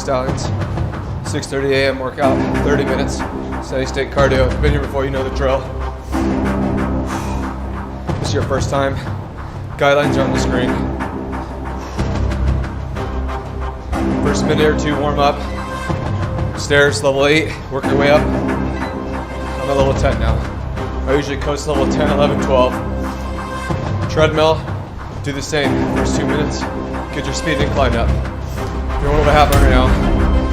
Stallions. 6:30 a.m. workout, 30 minutes, steady state cardio. If you've been here before, you know the drill. If this is your first time, guidelines are on the screen. First minute or two, warm up. Stairs, level 8, work your way up. I'm at level 10 now. I usually coach level 10, 11, 12. Treadmill, do the same. First 2 minutes, get your speed incline up. If you want what happened right now,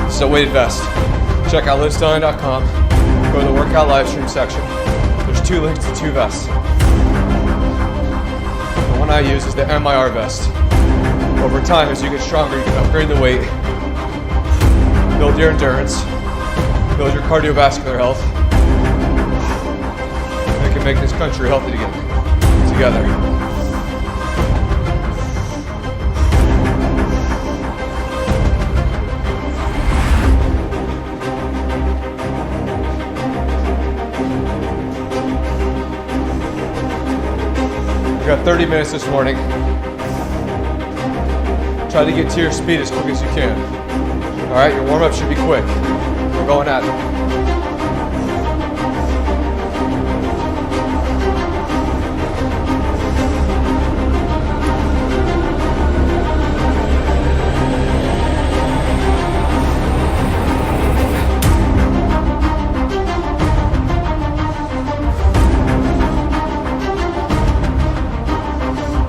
this is a weighted vest. Check out LivStallion.com, go to the workout Livestream section. There's 2 links to 2 vests. The one I use is the MIR vest. Over time, as you get stronger, you can upgrade the weight, build your endurance, build your cardiovascular health, and we can make this country healthy again, together. We got 30 minutes this morning. Try to get to your speed as quick as you can. All right, your warm-up should be quick. We're going at it.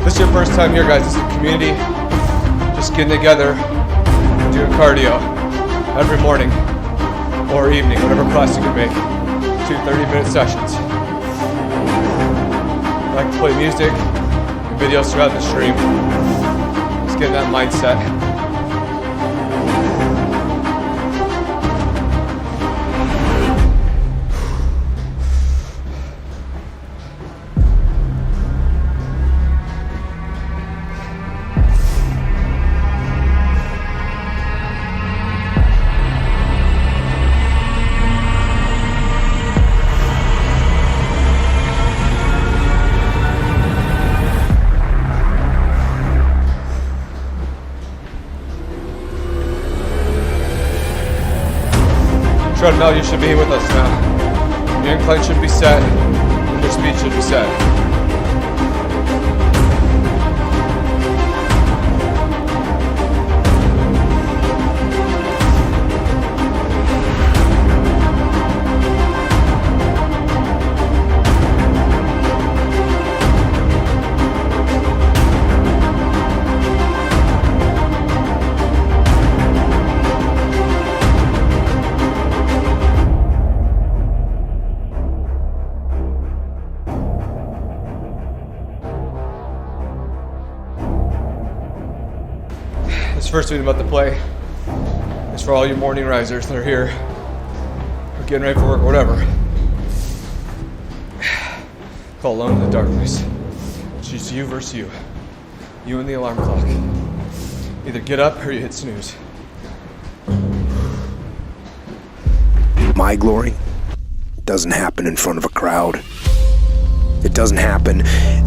This is your first time here, guys. This is a community. Just getting together, doing cardio every morning or evening, whatever class you can make. 2 30-minute sessions. I like to play music and videos throughout the stream. Just get in that mindset. Treadmill, you should be with us now. Your incline should be set, and your speed should be set. This first week I'm about to play is for all you morning risers that are here, or getting ready for work, or whatever. Called Alone in the Darkness. It's just you versus you. You and the alarm clock. Either get up or you hit snooze. My glory doesn't happen in front of a crowd. It doesn't happen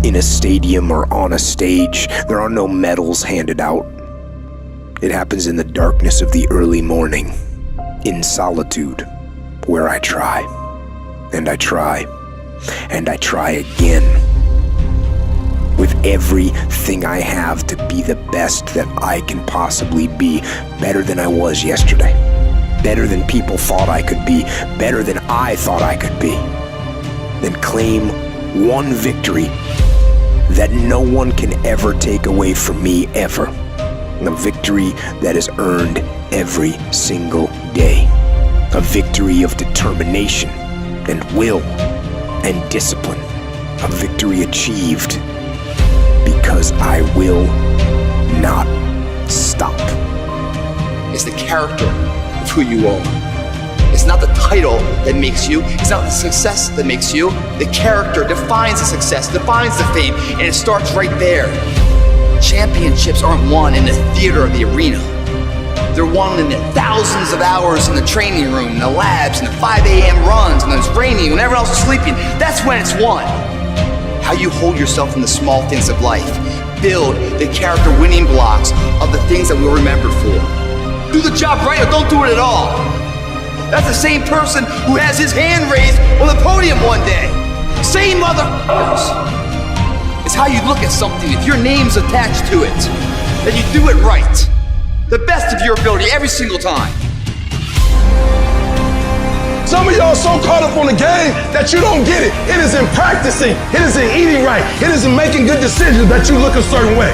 in a stadium or on a stage. There are no medals handed out. It happens in the darkness of the early morning, in solitude, where I try, and I try, and I try again, with everything I have to be the best that I can possibly be, better than I was yesterday, better than people thought I could be, better than I thought I could be, then claim one victory that no one can ever take away from me, ever. A victory that is earned every single day. A victory of determination and will and discipline. A victory achieved because I will not stop. It's the character of who you are. It's not the title that makes you. It's not the success that makes you. The character defines the success, defines the fame, and it starts right there. Championships aren't won in the theater or the arena. They're won in the thousands of hours in the training room, in the labs, in the 5 a.m. runs, when it's raining, when everyone else is sleeping. That's when it's won. How you hold yourself in the small things of life. Build the character winning blocks of the things that we'll remember for. Do the job right or don't do it at all. That's the same person who has his hand raised on the podium one day. Same motherfuckers. It's how you look at something. If your name's attached to it, then you do it right. The best of your ability every single time. Some of y'all so caught up on the game that you don't get it. It is in practicing. It is in eating right. It is in making good decisions that you look a certain way.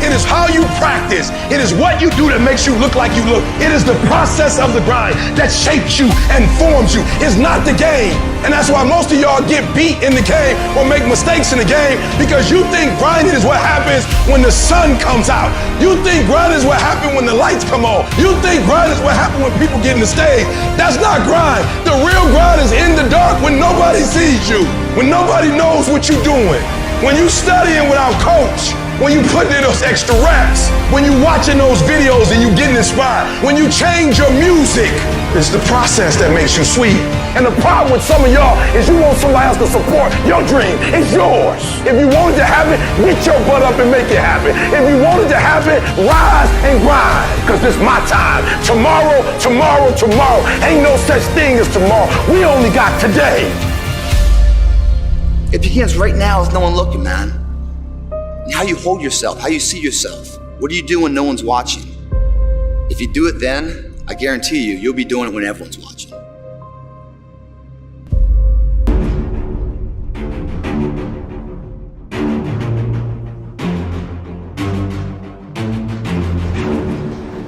It is how you practice. It is what you do that makes you look like you look. It is the process of the grind that shapes you and forms you. It's not the game. And that's why most of y'all get beat in the game or make mistakes in the game, because you think grinding is what happens when the sun comes out. You think grinding is what happens when the lights come on. You think grinding is what happens when people get in the stage. That's not grind. The real grind is in the dark when nobody sees you, when nobody knows what you're doing, when you studying without coach, when you putting in those extra reps, when you watching those videos and you getting inspired, when you change your music. It's the process that makes you sweet. And the problem with some of y'all is you want somebody else to support your dream. It's yours. If you want it to happen, get your butt up and make it happen. If you want it to happen, rise and grind, because this is my time. Tomorrow, tomorrow, tomorrow. Ain't no such thing as tomorrow. We only got today. It begins right now with no one looking, man. And how you hold yourself, how you see yourself. What do you do when no one's watching? If you do it then, I guarantee you, you'll be doing it when everyone's watching.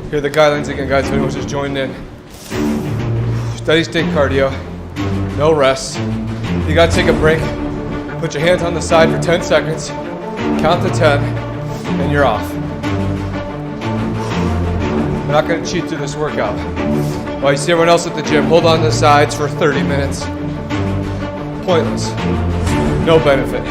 Here are the guidelines again, guys, if anyone's just joined in. Steady state cardio, no rest. You gotta take a break. Put your hands on the side for 10 seconds. Count to 10, and you're off. We're not gonna cheat through this workout. While you see everyone else at the gym, hold on to the sides for 30 minutes. Pointless. No benefit.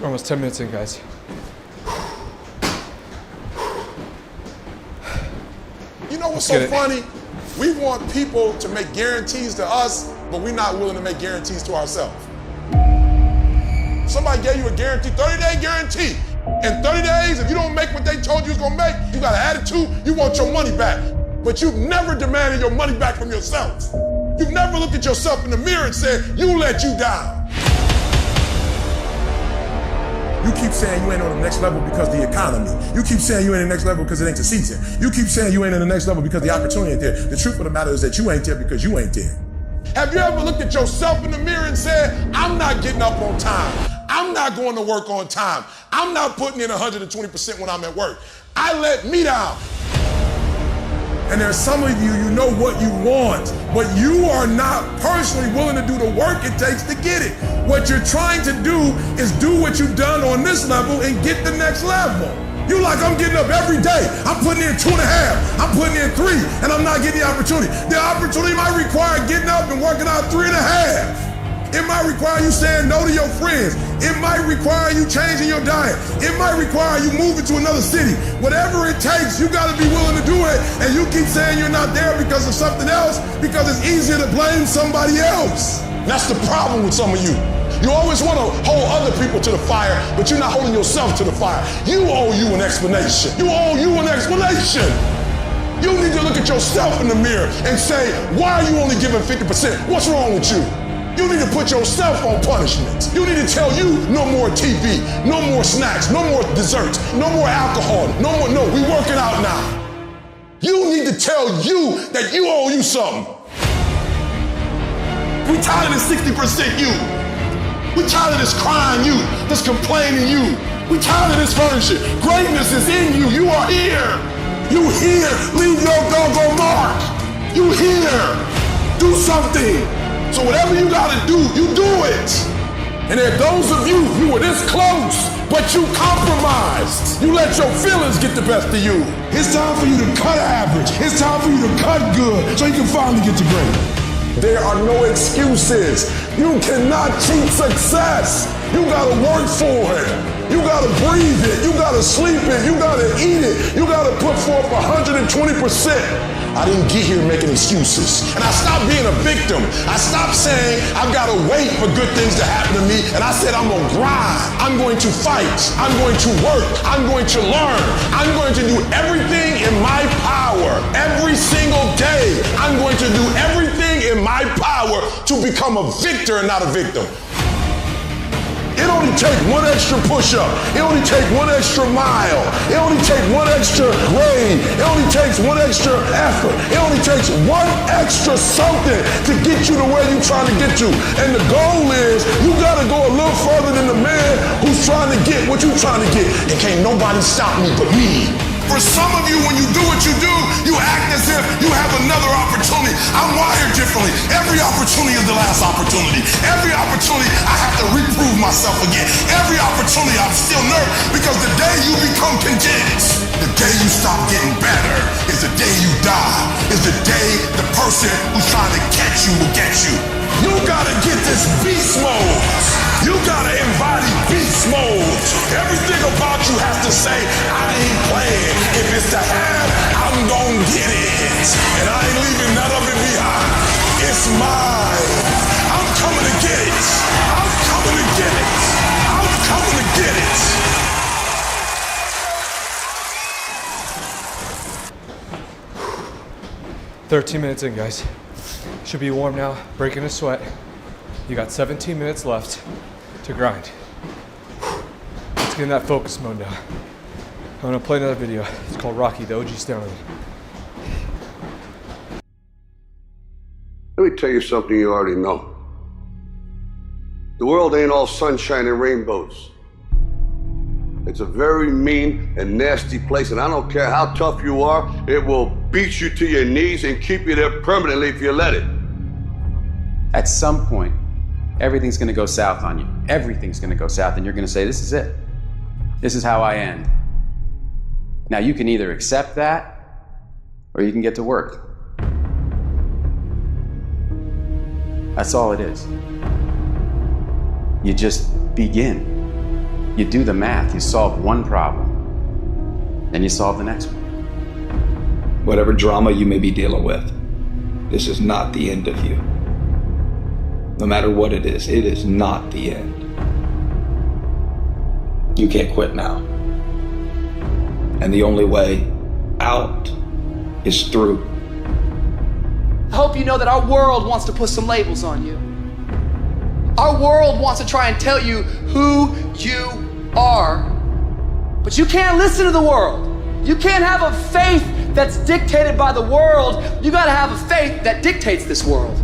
We're almost 10 minutes in, guys. You know what's so funny? We want people to make guarantees to us, but we're not willing to make guarantees to ourselves. Somebody gave you a guarantee, 30-day guarantee. In 30 days, if you don't make what they told you was gonna make, you got an attitude, you want your money back. But you've never demanded your money back from yourself. You've never looked at yourself in the mirror and said, you let you down. You keep saying you ain't on the next level because of the economy. You keep saying you ain't in the next level because it ain't the season. You keep saying you ain't in the next level because the opportunity ain't there. The truth of the matter is that you ain't there because you ain't there. Have you ever looked at yourself in the mirror and said, I'm not getting up on time. I'm not going to work on time. I'm not putting in 120% when I'm at work. I let me down. And there's some of you, you know what you want, but you are not personally willing to do the work it takes to get it. What you're trying to do is do what you've done on this level and get the next level. You like, I'm getting up every day. I'm putting in 2.5. I'm putting in 3, and I'm not getting the opportunity. The opportunity might require getting up and working out 3.5. It might require you saying no to your friends. It might require you changing your diet. It might require you moving to another city. Whatever it takes, you gotta be willing to do it. And you keep saying you're not there because of something else, because it's easier to blame somebody else. That's the problem with some of you. You always want to hold other people to the fire, but you're not holding yourself to the fire. You owe you an explanation. You owe you an explanation. You need to look at yourself in the mirror and say, why are you only giving 50%? What's wrong with you? You need to put yourself on punishment. You need to tell you no more TV, no more snacks, no more desserts, no more alcohol, no, we working out now. You need to tell you that you owe you something. We tired of this 60% you. We tired of this crying you, this complaining you. We tired of this version. Greatness is in you. You are here. You here. Leave your doggone mark. You here. Do something. So whatever you gotta do, you do it. And there are those of you, you were this close, but you compromised. You let your feelings get the best of you. It's time for you to cut average. It's time for you to cut good so you can finally get to great. There are no excuses. You cannot cheat success. You gotta work for it. You gotta breathe it. You gotta sleep it. You gotta eat it. You gotta put forth 120%. I didn't get here making excuses. And I stopped being a victim. I stopped saying I've gotta wait for good things to happen to me. And I said I'm gonna grind. I'm going to fight. I'm going to work. I'm going to learn. I'm going to do everything in my power. Every single day, I'm going to do everything in my power to become a victor and not a victim. It only takes one extra push-up. It only takes one extra mile. It only takes one extra grade. It only takes one extra effort. It only takes one extra something to get you to where you're trying to get to. And the goal is you gotta go a little further than the man who's trying to get what you're trying to get. And can't nobody stop me but me. For some of you, when you do what you do, you act as if you have another opportunity. I'm wired differently. Every opportunity is the last opportunity. Every opportunity, I have to reprove myself again. Every opportunity, I'm still nervous because the day you become content, the day you stop getting better, is the day you die, is the day the person who's trying to catch you will get you. You gotta get this beast mode. You gotta embody beast mode. Everything about you has to say, I ain't playing. If it's to have, I'm gonna get it. And I ain't leaving none of it behind. It's mine. I'm coming to get it. I'm coming to get it. I'm coming to get it. 13 minutes in, guys. Should be warm now, breaking a sweat. You got 17 minutes left to grind. Let's get in that focus mode now. I'm gonna play another video. It's called Rocky, the OG Stallion. Let me tell you something you already know. The world ain't all sunshine and rainbows. It's a very mean and nasty place, and I don't care how tough you are, it will beat you to your knees and keep you there permanently if you let it. At some point, everything's gonna go south on you. Everything's gonna go south, and you're gonna say, this is it. This is how I end. Now, you can either accept that, or you can get to work. That's all it is. You just begin. You do the math, you solve one problem, then you solve the next one. Whatever drama you may be dealing with, this is not the end of you. No matter what it is not the end. You can't quit now. And the only way out is through. I hope you know that our world wants to put some labels on you. Our world wants to try and tell you who you are. But you can't listen to the world. You can't have a faith that's dictated by the world. You gotta have a faith that dictates this world.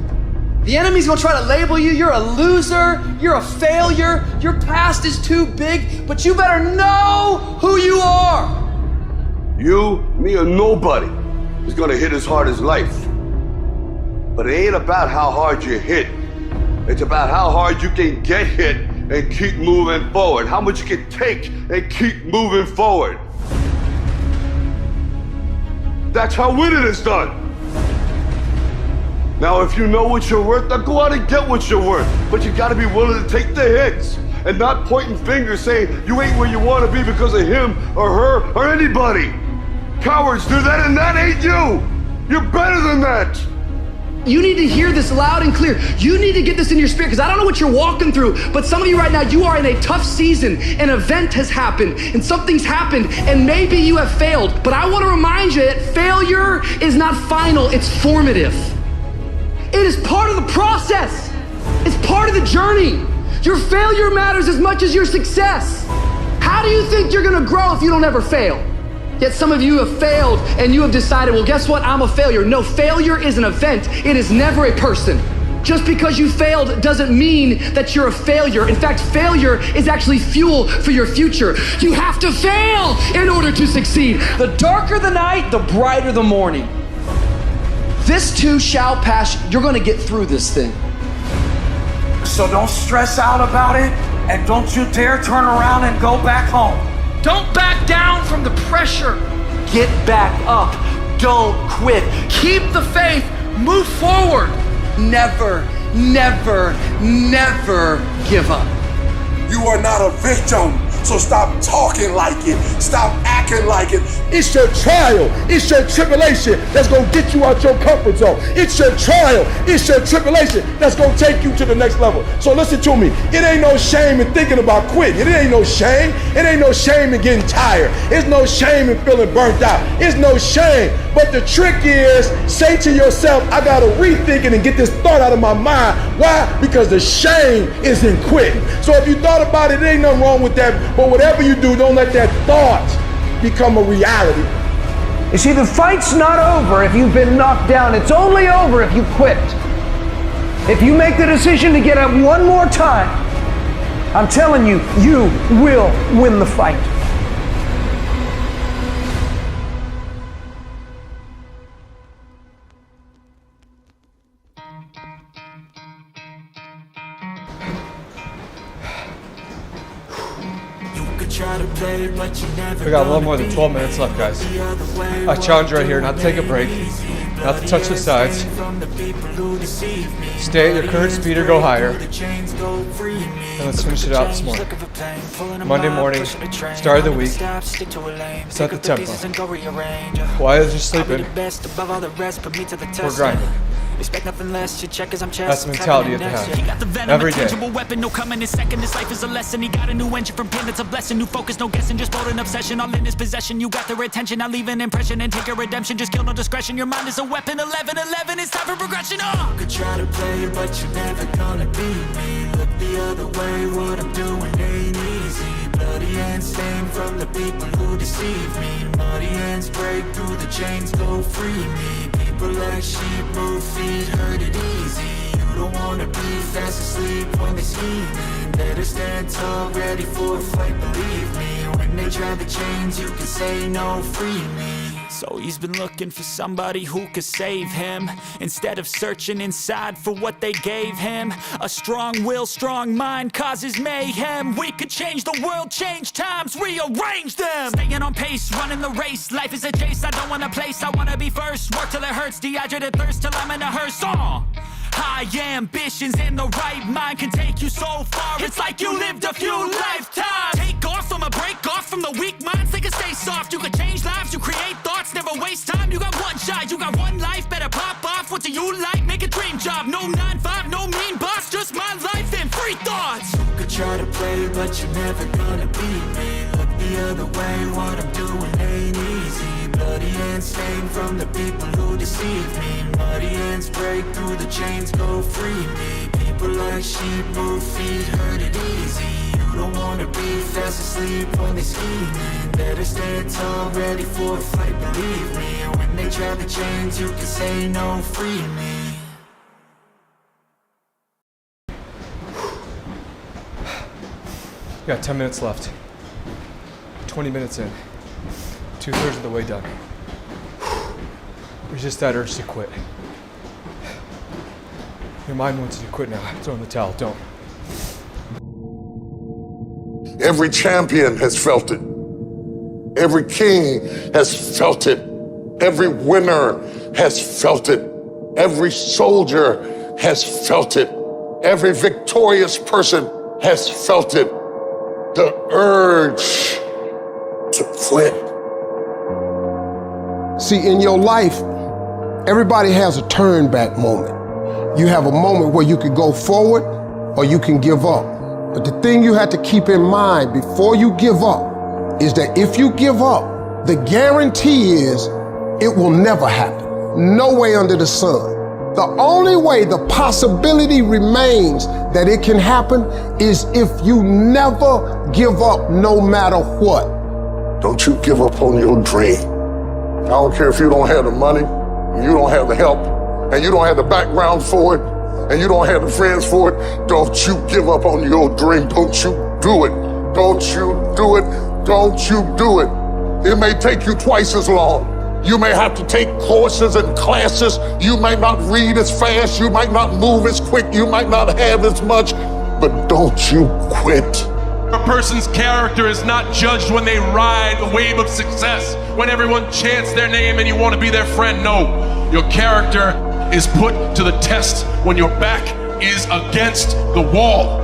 The enemy's gonna try to label you. You're a loser. You're a failure. Your past is too big, but you better know who you are. You, me, or nobody is gonna hit as hard as life. But it ain't about how hard you hit. It's about how hard you can get hit and keep moving forward. How much you can take and keep moving forward. That's how winning is done. Now, if you know what you're worth, then go out and get what you're worth. But you gotta be willing to take the hits and not pointing fingers saying you ain't where you want to be because of him or her or anybody. Cowards do that, and that ain't you. You're better than that. You need to hear this loud and clear. You need to get this in your spirit, because I don't know what you're walking through, but some of you right now, you are in a tough season. An event has happened, and something's happened, and maybe you have failed. But I want to remind you that failure is not final, it's formative. It is part of the process. It's part of the journey. Your failure matters as much as your success. How do you think you're gonna grow if you don't ever fail? Yet some of you have failed and you have decided, well, guess what? I'm a failure. No, failure is an event. It is never a person. Just because you failed doesn't mean that you're a failure. In fact, failure is actually fuel for your future. You have to fail in order to succeed. The darker the night, the brighter the morning. This too shall pass. You're gonna get through this thing. So don't stress out about it, and don't you dare turn around and go back home. Don't back down from the pressure. Get back up. Don't quit. Keep the faith. Move forward. Never, never, never give up. You are not a victim, so stop talking like it. Stop acting like it. It's your trial. It's your tribulation that's going to get you out your comfort zone. It's your trial. It's your tribulation that's going to take you to the next level. So listen to me. It ain't no shame in thinking about quitting. It ain't no shame. It ain't no shame in getting tired. It's no shame in feeling burnt out. It's no shame. But the trick is, say to yourself, I got to rethink it and get this thought out of my mind. Why? Because the shame is in quitting. So if you thought about it, there ain't nothing wrong with that. But whatever you do, don't let that thought become a reality. You see, the fight's not over if you've been knocked down. It's only over if you quit. If you make the decision to get up one more time, I'm telling you, you will win the fight. We got a little more than 12 minutes left, guys. I challenge you right here not to take a break, not to touch the sides. Stay at your current speed or go higher. And let's finish it out this morning. Monday morning, start of the week. Set the tempo. While you're sleeping, we're grinding. Expect nothing less, you check as I'm That's the mentality you have to have. Every day. Weapon, no coming in second. This life is a lesson. He got a new engine from pain, it's a blessing. New focus, no guessing, just bold an obsession. All in his possession, you got their attention. I leave an impression and take a redemption. Just kill no discretion. Your mind is a weapon. 11-11, it's time for progression. You could try to play, but you're never gonna beat me. Look the other way, what I'm doing ain't easy. Bloody hands stained from the people who deceive me. Muddy hands break through the chains, go free me. People like sheep move feet, hurt it easy. You don't wanna be fast asleep when they scheming. Better stand tall, ready for a fight, believe me. When they try the chains, you can say no, free me. So he's been looking for somebody who could save him, instead of searching inside for what they gave him. A strong will, strong mind causes mayhem. We could change the world, change times, rearrange them. Staying on pace, running the race. Life is a chase, I don't want a place, I wanna be first. Work till it hurts, dehydrated thirst till I'm in a hearse. High ambitions and the right mind can take you so far. It's like you lived a few lifetimes. Take off from a break off from the weak minds. They can stay soft. You can change lives. You create thoughts. Never waste time. You got one shot. You got one life. Better pop off. What do you like? Make a dream job. No 9-5. No mean boss. Just my life and free thoughts. You could try to play, but you're never gonna beat me. Look the other way. What I'm doing ain't easy. Bloody hands stained from the people who deceive me. Muddy hands break through the chains, go free me. People like sheep move feet, hurt it easy. You don't wanna be fast asleep when they scheming. Better stand tall, ready for a fight, believe me. When they try the chains, you can say no, free me. We got 10 minutes left. 20 minutes in. 2/3 of the way done. Resist that urge to quit. Your mind wants you to quit now. Throw in the towel. Don't. Every champion has felt it. Every king has felt it. Every winner has felt it. Every soldier has felt it. Every victorious person has felt it. The urge to quit. See, in your life, everybody has a turn back moment. You have a moment where you could go forward or you can give up. But the thing you have to keep in mind before you give up is that if you give up, the guarantee is it will never happen. No way under the sun. The only way the possibility remains that it can happen is if you never give up no matter what. Don't you give up on your dream. I don't care if you don't have the money, and you don't have the help, and you don't have the background for it, and you don't have the friends for it. Don't you give up on your dream. Don't you do it. Don't you do it. Don't you do it. It may take you twice as long. You may have to take courses and classes. You might not read as fast. You might not move as quick. You might not have as much, but don't you quit. A person's character is not judged when they ride the wave of success, when everyone chants their name and you want to be their friend. No, your character is put to the test when your back is against the wall.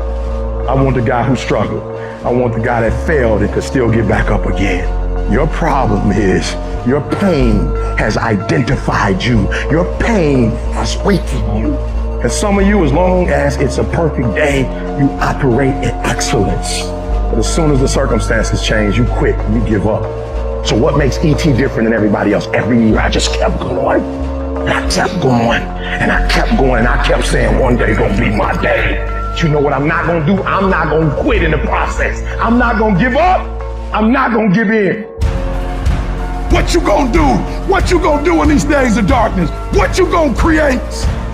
I want the guy who struggled. I want the guy that failed and could still get back up again. Your problem is your pain has identified you. Your pain has wakened you. And some of you, as long as it's a perfect day, you operate in excellence. But as soon as the circumstances change, you quit, you give up. So what makes E.T. different than everybody else? Every year I just kept going. And I kept going. And I kept going. And I kept saying one day's gonna be my day. But you know what I'm not gonna do? I'm not gonna quit in the process. I'm not gonna give up. I'm not gonna give in. What you gonna do? What you gonna do in these days of darkness? What you gonna create?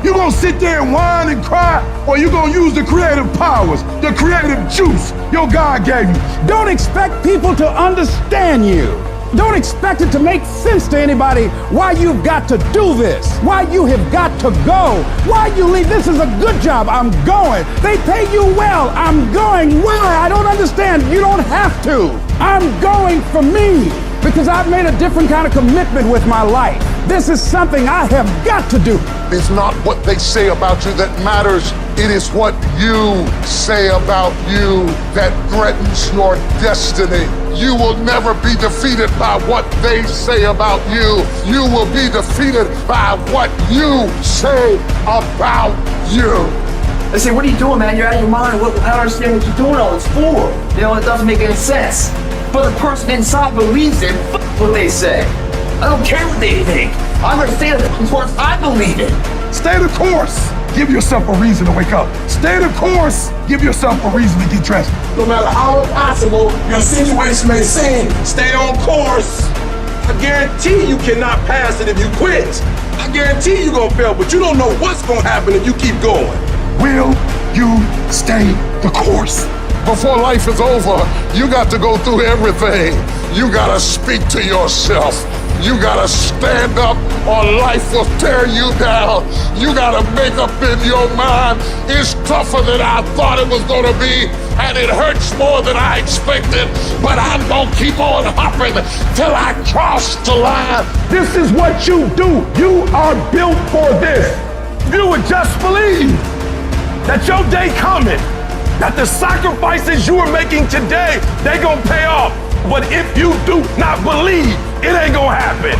You gonna sit there and whine and cry, or you gonna use the creative powers, the creative juice your God gave you? Don't expect people to understand you. Don't expect it to make sense to anybody why you've got to do this, why you have got to go, why you leave. This is a good job. I'm going. They pay you well. I'm going. Why? I don't understand. You don't have to. I'm going for me because I've made a different kind of commitment with my life. This is something I have got to do. It's not what they say about you that matters. It is what you say about you that threatens your destiny. You will never be defeated by what they say about you. You will be defeated by what you say about you. They say, what are you doing, man? You're out of your mind. I don't understand what you're doing all this for. You know, it doesn't make any sense. But the person inside believes it. What they say. I don't care what they think. I understand the importance I believe in. Stay the course. Give yourself a reason to wake up. Stay the course. Give yourself a reason to get dressed. No matter how impossible your situation may seem, stay on course. I guarantee you cannot pass it if you quit. I guarantee you're gonna fail, but you don't know what's gonna happen if you keep going. Will you stay the course? Before life is over, you got to go through everything. You gotta speak to yourself. You gotta stand up or life will tear you down. You gotta make up in your mind, it's tougher than I thought it was gonna be, and it hurts more than I expected, but I'm gonna keep on hopping till I cross the line. This is what you do. You are built for this. You would just believe that your day coming, that the sacrifices you are making today, they gonna pay off. But if you do not believe, it ain't gonna happen.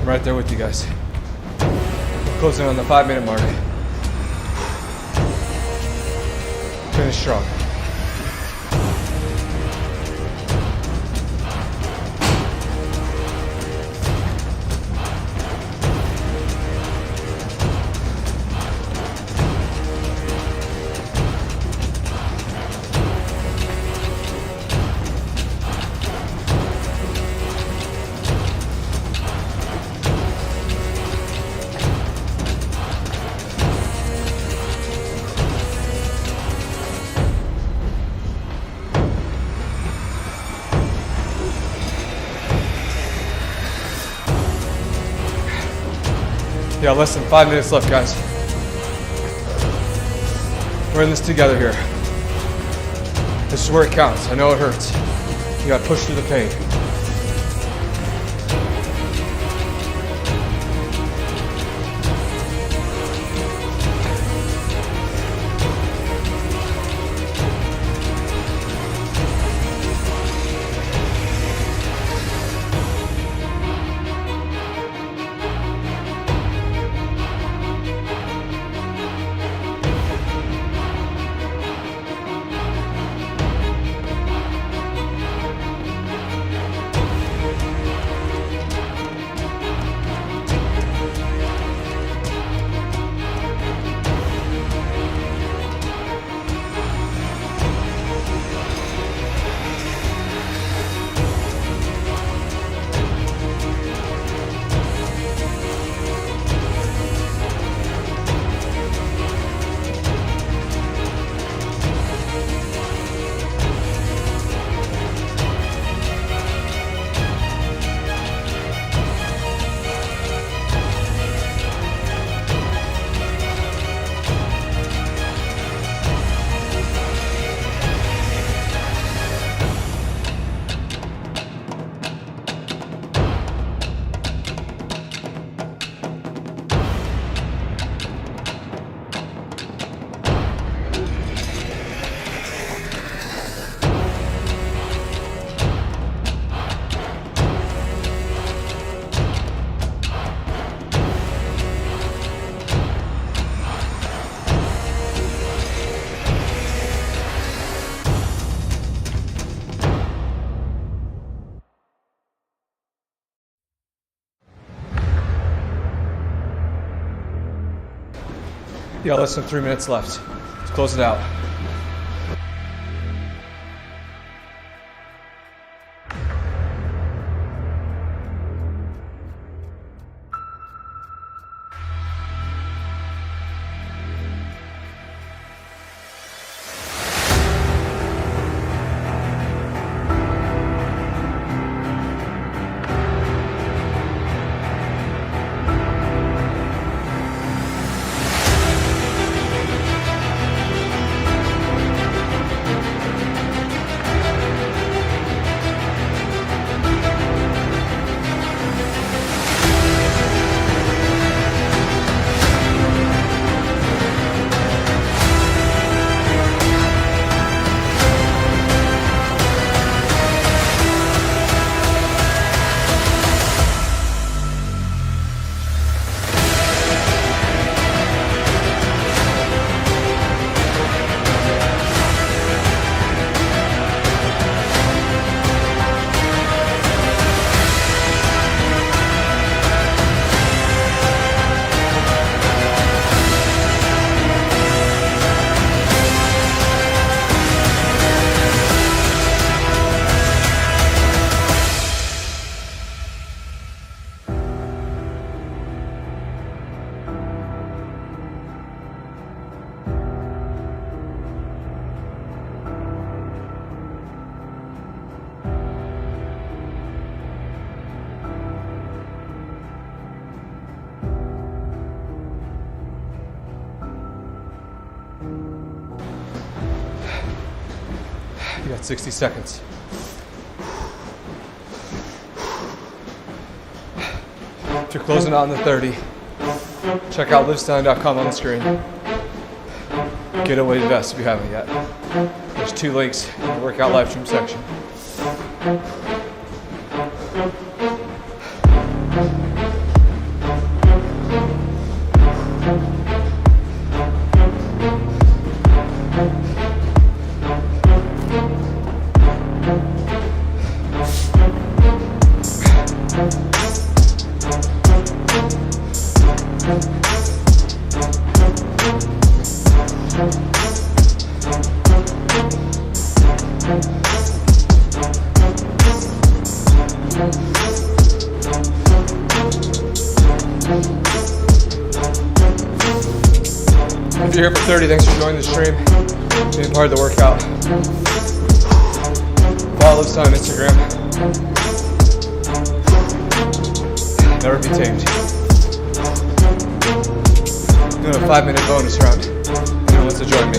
I'm right there with you guys. Closing on the 5-minute mark. Finish strong. Yeah, less than 5 minutes left, guys. We're in this together here. This is where it counts. I know it hurts. You gotta push through the pain. Yeah, less than 3 minutes left. Let's close it out. You got 60 seconds. If you're closing out on the 30, check out LivStallion.com on the screen. Get a weighted vest if you haven't yet. There's 2 links in the workout live stream section. If you're here for 30, thanks for joining the stream, being part of the workout. Follow LivStallion on Instagram. Never be tamed. doing a 5-minute bonus round. Anyone wants to join me?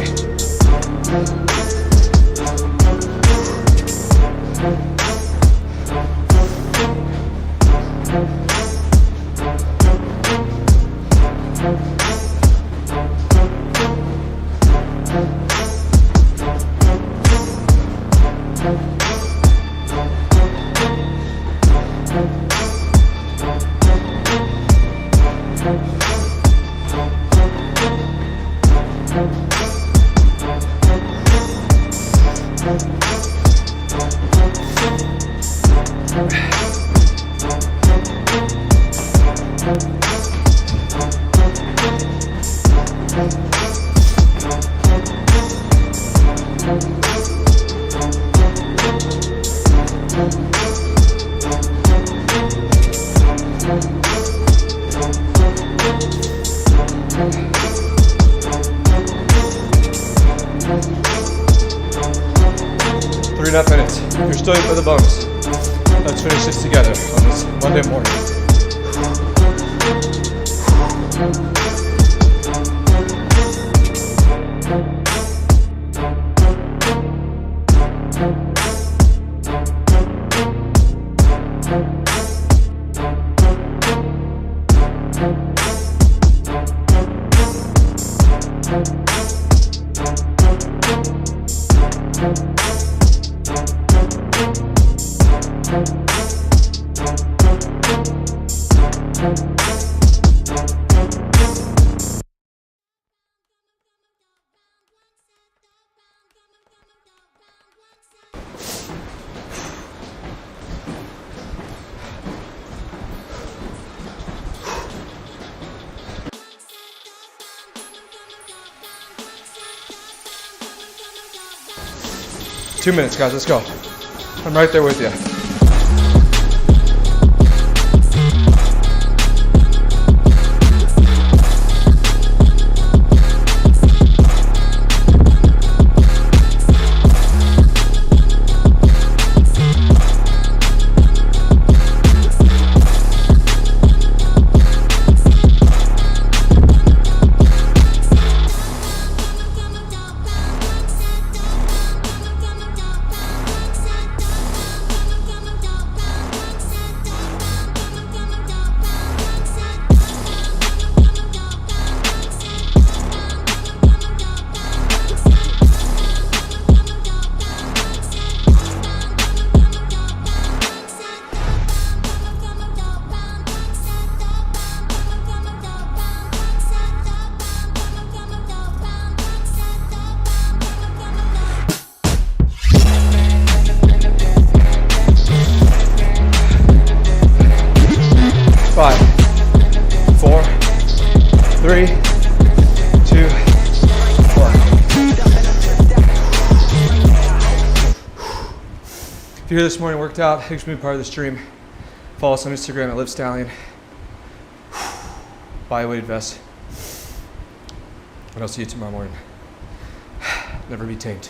You're still in for the bonus. Let's finish this together on this Monday morning. Two minutes, guys, let's go. I'm right there with you. Five, 4, 3, 2, 1. If you're here this morning, worked out, thanks for being part of the stream. Follow us on Instagram at LivStallion. Buy a weighted vest. And I'll see you tomorrow morning. Never be tamed.